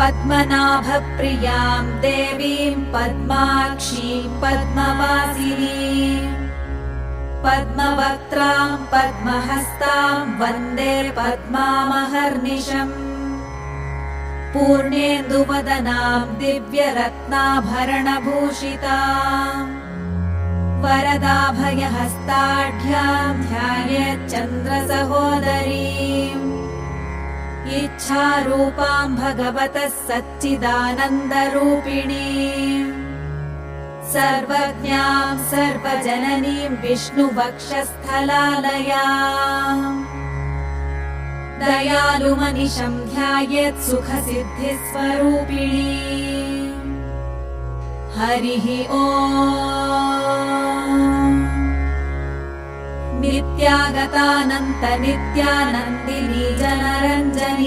पद्मनाभप्रियां देवीं पद्माक्षीं पद्मवासिनीं पद्मवक्त्रां पद्महस्तां वन्दे पद्मामहर्निशम् पूर्णेन्दुवदनां दिव्यरत्नाभरणभूषिताम् वरदाभयहस्ताढ्यां ध्यायेच्चन्द्रसहोदरीम् इच्छारूपां भगवतः सच्चिदानन्दरूपिणीम् सर्वज्ञां सर्वजननीं विष्णुवक्षस्थलालयाम् दयालुमनिशं ध्यायेत् सुखसिद्धिस्वरूपिणीम् हरिः ॐ नित्यागतानन्त नित्यानन्दिनी जनरञ्जनी